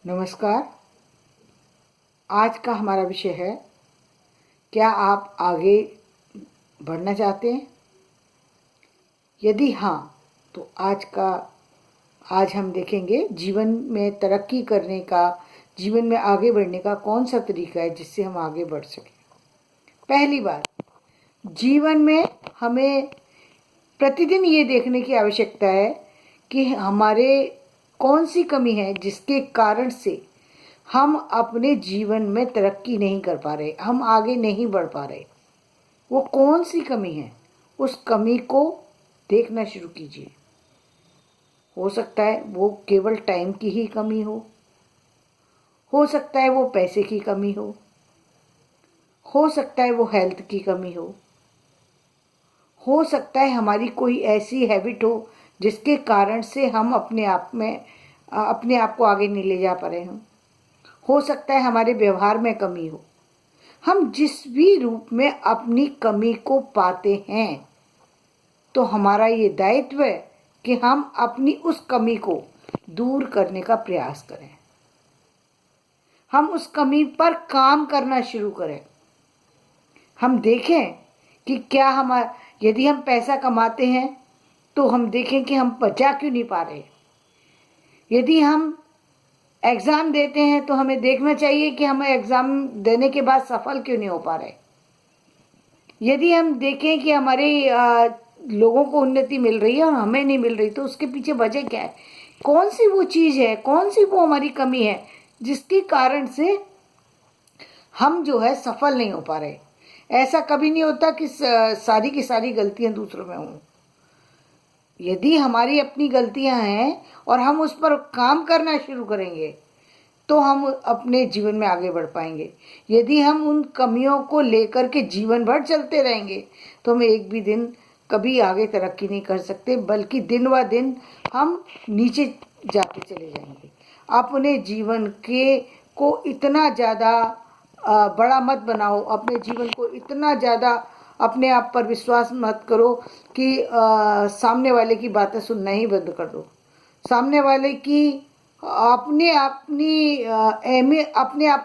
नमस्कार। आज का हमारा विषय है, क्या आप आगे बढ़ना चाहते हैं? यदि हाँ, तो आज हम देखेंगे जीवन में तरक्की करने का, जीवन में आगे बढ़ने का कौन सा तरीका है जिससे हम आगे बढ़ सकें। पहली बात, जीवन में हमें प्रतिदिन ये देखने की आवश्यकता है कि हमारे कौन सी कमी है जिसके कारण से हम अपने जीवन में तरक्की नहीं कर पा रहे, हम आगे नहीं बढ़ पा रहे। वो कौन सी कमी है, उस कमी को देखना शुरू कीजिए। हो सकता है वो केवल टाइम की ही कमी हो सकता है वो पैसे की कमी हो सकता है वो हेल्थ की कमी हो सकता है हमारी कोई ऐसी हैबिट हो जिसके कारण से हम अपने आप को आगे नहीं ले जा पा रहे हो सकता है हमारे व्यवहार में कमी हो। हम जिस भी रूप में अपनी कमी को पाते हैं, तो हमारा ये दायित्व है कि हम अपनी उस कमी को दूर करने का प्रयास करें, हम उस कमी पर काम करना शुरू करें। हम देखें कि क्या यदि हम पैसा कमाते हैं तो हम देखें कि हम बचा क्यों नहीं पा रहे। यदि हम एग्ज़ाम देते हैं तो हमें देखना चाहिए कि हम एग्ज़ाम देने के बाद सफल क्यों नहीं हो पा रहे। यदि हम देखें कि हमारे लोगों को उन्नति मिल रही है और हमें नहीं मिल रही, तो उसके पीछे वजह क्या है, कौन सी वो चीज़ है, कौन सी वो हमारी कमी है जिसके कारण से हम जो है सफल नहीं हो पा रहे। ऐसा कभी नहीं होता कि सारी की सारी गलतियां दूसरों में हों। यदि हमारी अपनी गलतियां हैं और हम उस पर काम करना शुरू करेंगे तो हम अपने जीवन में आगे बढ़ पाएंगे। यदि हम उन कमियों को लेकर के जीवन भर चलते रहेंगे तो हम एक भी दिन कभी आगे तरक्की नहीं कर सकते, बल्कि दिन ब दिन हम नीचे जाते चले जाएंगे। अपने जीवन को इतना ज़्यादा बड़ा मत बनाओ, अपने जीवन को इतना ज़्यादा अपने आप पर विश्वास मत करो कि सामने वाले की बातें सुनना ही बंद कर दो। सामने वाले की अपने आप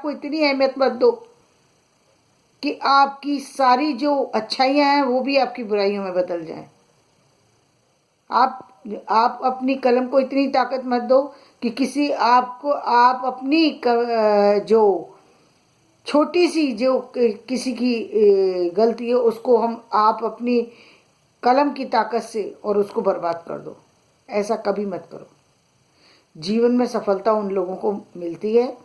को इतनी अहमियत मत दो कि आपकी सारी जो अच्छाइयाँ हैं वो भी आपकी बुराइयों में बदल जाएं। आप अपनी कलम को इतनी ताकत मत दो कि आप अपनी जो छोटी सी जो किसी की गलती है उसको आप अपनी कलम की ताकत से और उसको बर्बाद कर दो। ऐसा कभी मत करो। जीवन में सफलता उन लोगों को मिलती है,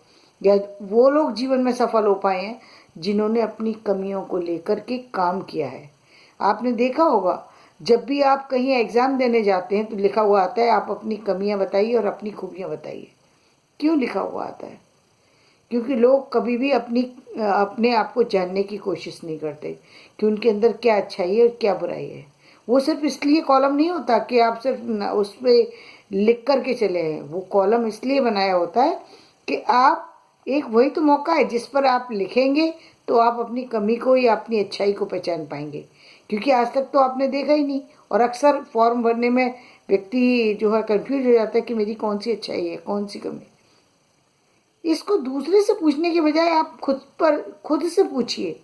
या वो लोग जीवन में सफल हो पाए हैं जिन्होंने अपनी कमियों को लेकर के काम किया है। आपने देखा होगा, जब भी आप कहीं एग्ज़ाम देने जाते हैं तो लिखा हुआ आता है आप अपनी कमियां बताइए और अपनी खूबियां बताइए। क्यों लिखा हुआ आता है? क्योंकि लोग कभी भी अपने आप को जानने की कोशिश नहीं करते कि उनके अंदर क्या अच्छाई है और क्या बुराई है। वो सिर्फ इसलिए कॉलम नहीं होता कि आप सिर्फ उस पर लिख कर के चले हैं। वो कॉलम इसलिए बनाया होता है कि आप वही तो मौका है जिस पर आप लिखेंगे तो आप अपनी कमी को या अपनी अच्छाई को पहचान पाएंगे। क्योंकि आज तक तो आपने देखा ही नहीं, और अक्सर फॉर्म भरने में व्यक्ति जो है कंफ्यूज हो जाता है कि मेरी कौन सी अच्छाई है, कौन सी कमी। इसको दूसरे से पूछने के बजाय आप खुद से पूछिए,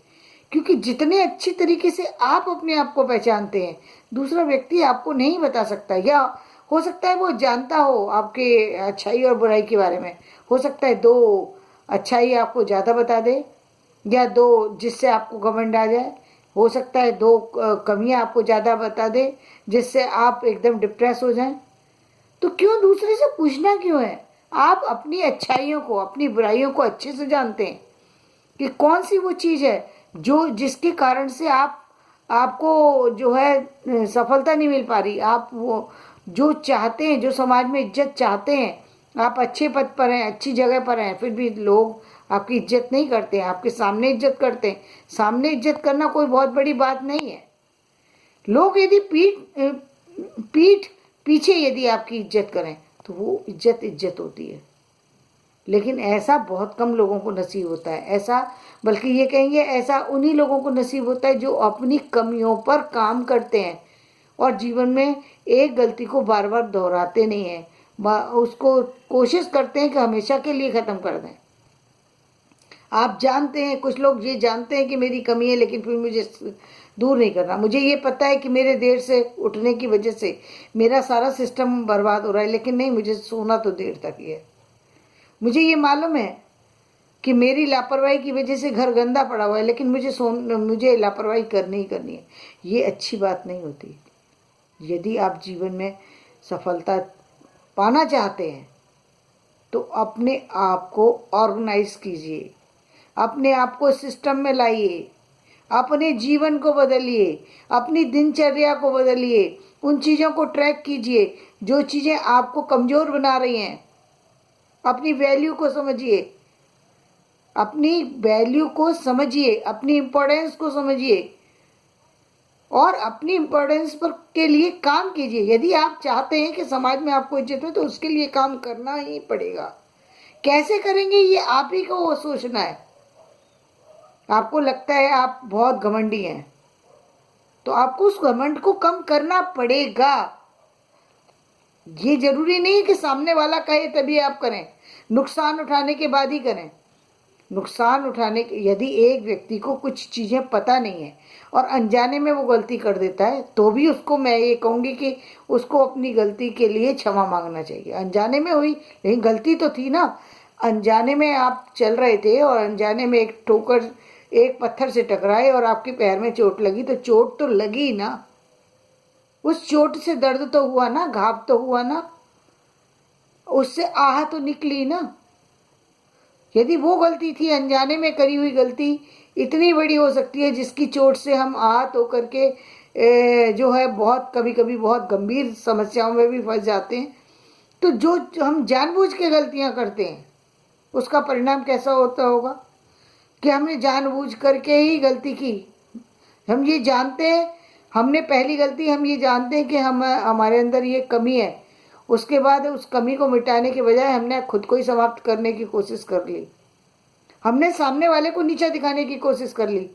क्योंकि जितने अच्छी तरीके से आप अपने आप को पहचानते हैं दूसरा व्यक्ति आपको नहीं बता सकता। या हो सकता है वो जानता हो आपके अच्छाई और बुराई के बारे में, हो सकता है 2 अच्छाई आपको ज़्यादा बता दे या 2 जिससे आपको घमंड आ जाए। हो सकता है 2 कमियां आपको ज़्यादा बता दे जिससे आप एकदम डिप्रेस हो जाएं। तो क्यों दूसरे से पूछना क्यों है? आप अपनी अच्छाइयों को, अपनी बुराइयों को अच्छे से जानते हैं कि कौन सी वो चीज़ है जिसके कारण से आपको जो है सफलता नहीं मिल पा रही। आप वो जो चाहते हैं, जो समाज में इज्जत चाहते हैं, आप अच्छे पद पर हैं, अच्छी जगह पर हैं, फिर भी लोग आपकी इज्जत नहीं करते हैं, आपके सामने इज्जत करते हैं। सामने इज्जत करना कोई बहुत बड़ी बात नहीं है। लोग यदि पीठ पीछे यदि आपकी इज्जत करें तो वो इज्जत होती है, लेकिन ऐसा बहुत कम लोगों को नसीब होता है। ऐसा, बल्कि ये कहेंगे ऐसा उन्हीं लोगों को नसीब होता है जो अपनी कमियों पर काम करते हैं और जीवन में एक गलती को बार बार दोहराते नहीं हैं, उसको कोशिश करते हैं कि हमेशा के लिए ख़त्म कर दें। आप जानते हैं, कुछ लोग ये जानते हैं कि मेरी कमी है, लेकिन फिर मुझे दूर नहीं करना। मुझे ये पता है कि मेरे देर से उठने की वजह से मेरा सारा सिस्टम बर्बाद हो रहा है, लेकिन नहीं, मुझे सोना तो देर तक ही है। मुझे ये मालूम है कि मेरी लापरवाही की वजह से घर गंदा पड़ा हुआ है, लेकिन मुझे लापरवाही करनी ही करनी है। ये अच्छी बात नहीं होती। यदि आप जीवन में सफलता पाना चाहते हैं तो अपने आप को ऑर्गेनाइज कीजिए, अपने आप को सिस्टम में लाइए, अपने जीवन को बदलिए, अपनी दिनचर्या को बदलिए, उन चीज़ों को ट्रैक कीजिए जो चीज़ें आपको कमज़ोर बना रही हैं। अपनी वैल्यू को समझिए, अपनी वैल्यू को समझिए, अपनी इम्पोर्टेंस को समझिए और अपनी इम्पोर्टेंस पर के लिए काम कीजिए। यदि आप चाहते हैं कि समाज में आपको इज्जत हो तो उसके लिए काम करना ही पड़ेगा। कैसे करेंगे ये आप ही को सोचना है। आपको लगता है आप बहुत घमंडी हैं तो आपको उस घमंड को कम करना पड़ेगा। ये जरूरी नहीं है कि सामने वाला कहे तभी आप करें, नुकसान उठाने के बाद ही करें। नुकसान उठाने के, यदि एक व्यक्ति को कुछ चीज़ें पता नहीं है और अनजाने में वो गलती कर देता है तो भी उसको मैं ये कहूँगी कि उसको अपनी गलती के लिए क्षमा मांगना चाहिए। अनजाने में हुई लेकिन गलती तो थी ना। अनजाने में आप चल रहे थे और अनजाने में एक पत्थर से टकराए और आपके पैर में चोट लगी तो चोट तो लगी ना। उस चोट से दर्द तो हुआ ना, घाव तो हुआ ना, उससे आह तो निकली ना। यदि वो गलती थी, अनजाने में करी हुई गलती इतनी बड़ी हो सकती है जिसकी चोट से हम आहत होकर के जो है बहुत कभी कभी बहुत गंभीर समस्याओं में भी फंस जाते हैं। तो जो हम जानबूझ के गलतियां करते हैं उसका परिणाम कैसा होता होगा कि हमने जानबूझ करके ही गलती की। हम ये जानते हैं, हमने पहली गलती हम ये जानते हैं कि हमारे अंदर ये कमी है, उसके बाद उस कमी को मिटाने के बजाय हमने खुद को ही समाप्त करने की कोशिश कर ली। हमने सामने वाले को नीचा दिखाने की कोशिश कर ली,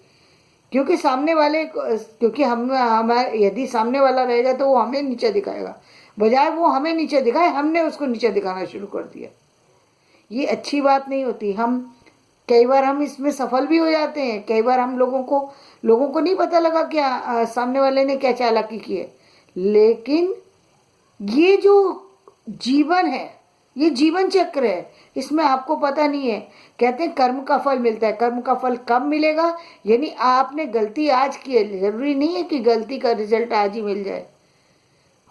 क्योंकि यदि सामने वाला रहेगा तो वो हमें नीचा दिखाएगा, बजाय वो हमें नीचा दिखाए हमने उसको नीचा दिखाना शुरू कर दिया। ये अच्छी बात नहीं होती। कई बार हम इसमें सफल भी हो जाते हैं। कई बार हम लोगों को नहीं पता लगा क्या सामने वाले ने क्या चालाकी की है। लेकिन ये जो जीवन है, ये जीवन चक्र है, इसमें आपको पता नहीं है। कहते हैं कर्म का फल मिलता है। कर्म का फल कब मिलेगा? यानी आपने गलती आज की है, जरूरी नहीं है कि गलती का रिजल्ट आज ही मिल जाए।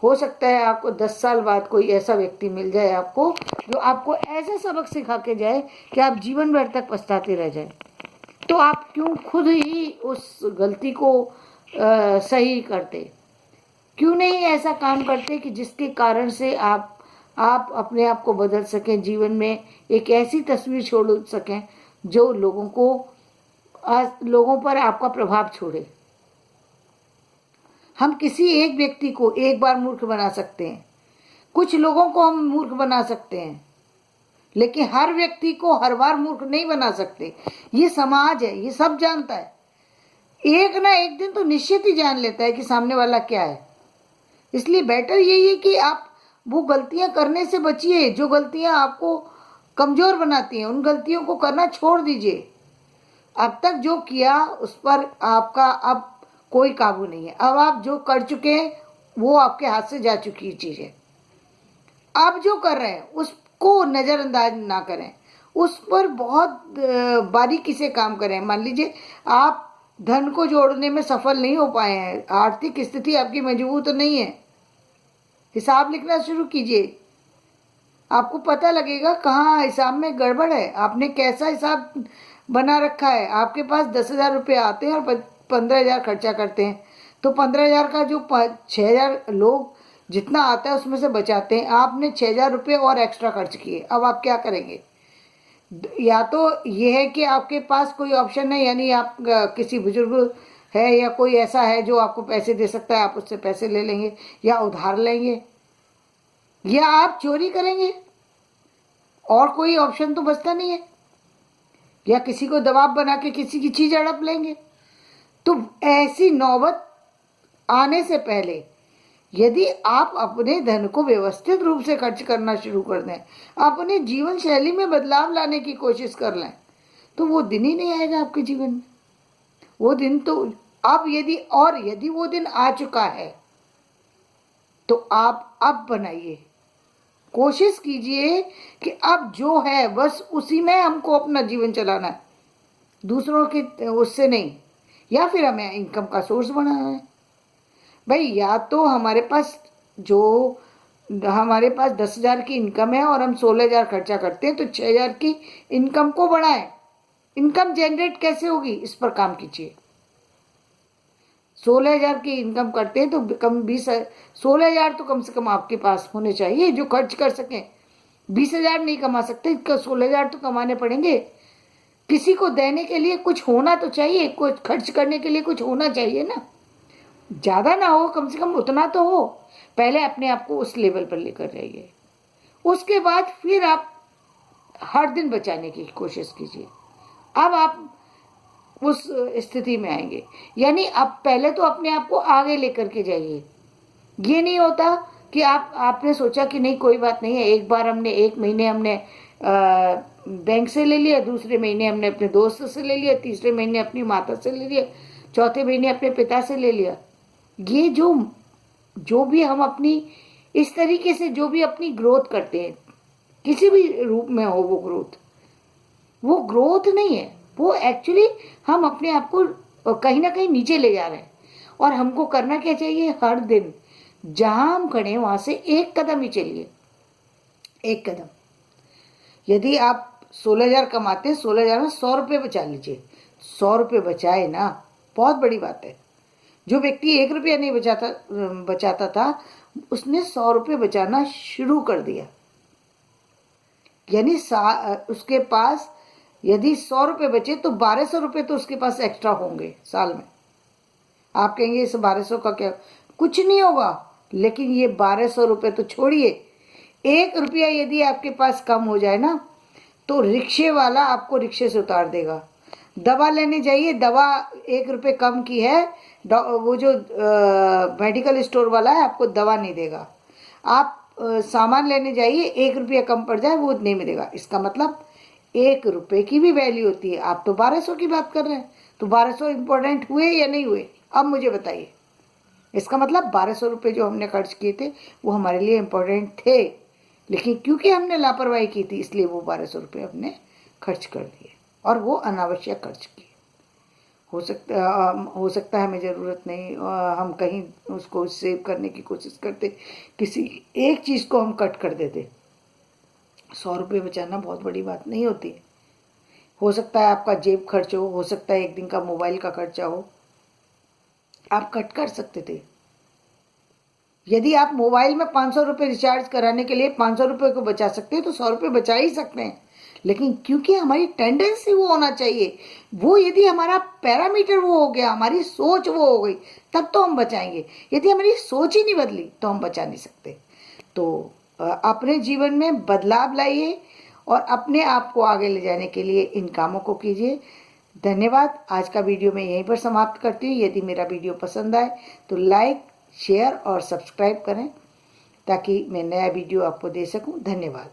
हो सकता है आपको 10 साल बाद कोई ऐसा व्यक्ति मिल जाए आपको जो आपको ऐसा सबक सिखा के जाए कि आप जीवन भर तक पछताते रह जाए। तो आप क्यों खुद ही उस गलती को सही करते? क्यों नहीं ऐसा काम करते कि जिसके कारण से आप अपने आप को बदल सकें, जीवन में एक ऐसी तस्वीर छोड़ सकें जो लोगों पर आपका प्रभाव छोड़े। हम किसी एक व्यक्ति को एक बार मूर्ख बना सकते हैं, कुछ लोगों को हम मूर्ख बना सकते हैं, लेकिन हर व्यक्ति को हर बार मूर्ख नहीं बना सकते। ये समाज है, ये सब जानता है। एक ना एक दिन तो निश्चित ही जान लेता है कि सामने वाला क्या है। इसलिए बेटर यही है कि आप वो गलतियां करने से बचिए जो गलतियां आपको कमजोर बनाती हैं। उन गलतियों को करना छोड़ दीजिए। अब तक जो किया उस पर आपका अब कोई काबू नहीं है। अब आप जो कर चुके हैं वो आपके हाथ से जा चुकी चीज़ है। अब जो कर रहे हैं उसको नज़रअंदाज ना करें, उस पर बहुत बारीकी से काम करें। मान लीजिए आप धन को जोड़ने में सफल नहीं हो पाए हैं, आर्थिक स्थिति आपकी मजबूत नहीं है, हिसाब लिखना शुरू कीजिए। आपको पता लगेगा कहाँ हिसाब में गड़बड़ है, आपने कैसा हिसाब बना रखा है। आपके पास 10,000 रुपये आते हैं और 15,000 खर्चा करते हैं, तो 15,000 का जो 6,000 लोग जितना आता है उसमें से बचाते हैं। आपने 6,000 रुपये और एक्स्ट्रा खर्च किए। अब आप क्या करेंगे? या तो ये है कि आपके पास कोई ऑप्शन है, यानी आप किसी बुजुर्ग है या कोई ऐसा है जो आपको पैसे दे सकता है, आप उससे पैसे ले लेंगे या उधार लेंगे या आप चोरी करेंगे। और कोई ऑप्शन तो बचता नहीं है। या किसी को दबाव बना के किसी की चीज़ हड़प लेंगे। तो ऐसी नौबत आने से पहले यदि आप अपने धन को व्यवस्थित रूप से खर्च करना शुरू कर दें, अपने जीवन शैली में बदलाव लाने की कोशिश कर लें, तो वो दिन ही नहीं आएगा आपके जीवन में। वो दिन तो अब यदि वो दिन आ चुका है तो आप अब बनाइए, कोशिश कीजिए कि अब जो है बस उसी में हमको अपना जीवन चलाना है, दूसरों के उससे नहीं, या फिर हमें इनकम का सोर्स बनाना है। भाई या तो हमारे पास 10,000 की इनकम है और हम 16,000 खर्चा करते हैं, तो 6,000 की इनकम को बढ़ाएं। इनकम जनरेट कैसे होगी, इस पर काम कीजिए। 16,000 की इनकम करते हैं तो 16,000 तो कम से कम आपके पास होने चाहिए जो खर्च कर सकें। 20,000 नहीं कमा सकते, 16,000 तो कमाने पड़ेंगे। किसी को देने के लिए कुछ होना तो चाहिए, कुछ खर्च करने के लिए कुछ होना चाहिए ना। ज़्यादा ना हो, कम से कम उतना तो हो। पहले अपने आप को उस लेवल पर लेकर जाइए, उसके बाद फिर आप हर दिन बचाने की कोशिश कीजिए। अब आप उस स्थिति में आएंगे, यानी अब पहले तो अपने आप को आगे लेकर के जाइए। ये नहीं होता कि आपने सोचा कि नहीं कोई बात नहीं है, एक बार एक महीने हमने बैंक से ले लिया, दूसरे महीने हमने अपने दोस्त से ले लिया, तीसरे महीने अपनी माता से ले लिया, चौथे महीने अपने पिता से ले लिया। ये जो भी हम अपनी इस तरीके से जो भी अपनी ग्रोथ करते हैं, किसी भी रूप में हो वो ग्रोथ नहीं है, वो एक्चुअली हम अपने आप को कहीं ना कहीं नीचे ले जा रहे हैं। और हमको करना क्या चाहिए, हर दिन जहां हम खड़े हैं वहां से एक कदम ही चलिए, एक कदम। यदि आप 16,000 कमाते हैं, 16,000 में 100 रुपये बचा लीजिए। 100 रुपये बचाए ना, बहुत बड़ी बात है। जो व्यक्ति 1 रुपया नहीं बचाता था, उसने 100 रुपये बचाना शुरू कर दिया। यानी उसके पास यदि 100 रुपये बचे तो 1,200 रुपये तो उसके पास एक्स्ट्रा होंगे साल में। आप कहेंगे इस 1,200 का क्या, कुछ नहीं होगा, लेकिन ये 1,200 रुपये तो छोड़िए, 1 रुपया यदि आपके पास कम हो जाए ना, तो रिक्शे वाला आपको रिक्शे से उतार देगा। दवा लेने जाइए, दवा 1 रुपये कम की है, वो जो मेडिकल स्टोर वाला है आपको दवा नहीं देगा। आप सामान लेने जाइए, 1 रुपया कम पड़ जाए, वो नहीं मिलेगा। इसका मतलब 1 रुपये की भी वैल्यू होती है। आप तो 1,200 की बात कर रहे हैं, तो 1,200 इम्पोर्टेंट हुए या नहीं हुए, अब मुझे बताइए। इसका मतलब 1,200 रुपये जो हमने खर्च किए थे वो हमारे लिए इम्पोर्टेंट थे, लेकिन क्योंकि हमने लापरवाही की थी इसलिए वो 1,200 रुपये हमने खर्च कर दिए, और वो अनावश्यक खर्च किए। हो सकता है हमें ज़रूरत नहीं, हम कहीं उसको सेव करने की कोशिश करते, किसी एक चीज़ को हम कट कर देते। 100 रुपये बचाना बहुत बड़ी बात नहीं होती। हो सकता है आपका जेब खर्च हो सकता है एक दिन का मोबाइल का खर्चा हो, आप कट कर सकते थे। यदि आप मोबाइल में 500 रुपये रिचार्ज कराने के लिए 500 रुपये को बचा सकते हैं तो 100 रुपये बचा ही सकते हैं। लेकिन क्योंकि हमारी टेंडेंसी वो होना चाहिए, वो यदि हमारा पैरामीटर वो हो गया, हमारी सोच वो हो गई, तब तो हम बचाएंगे। यदि हमारी सोच ही नहीं बदली तो हम बचा नहीं सकते। तो अपने जीवन में बदलाव लाइए और अपने आप को आगे ले जाने के लिए इन कामों को कीजिए। धन्यवाद। आज का वीडियो मैं यहीं पर समाप्त करती हूँ। यदि मेरा वीडियो पसंद आए तो लाइक, शेयर और सब्सक्राइब करें ताकि मैं नया वीडियो आपको दे सकूं। धन्यवाद।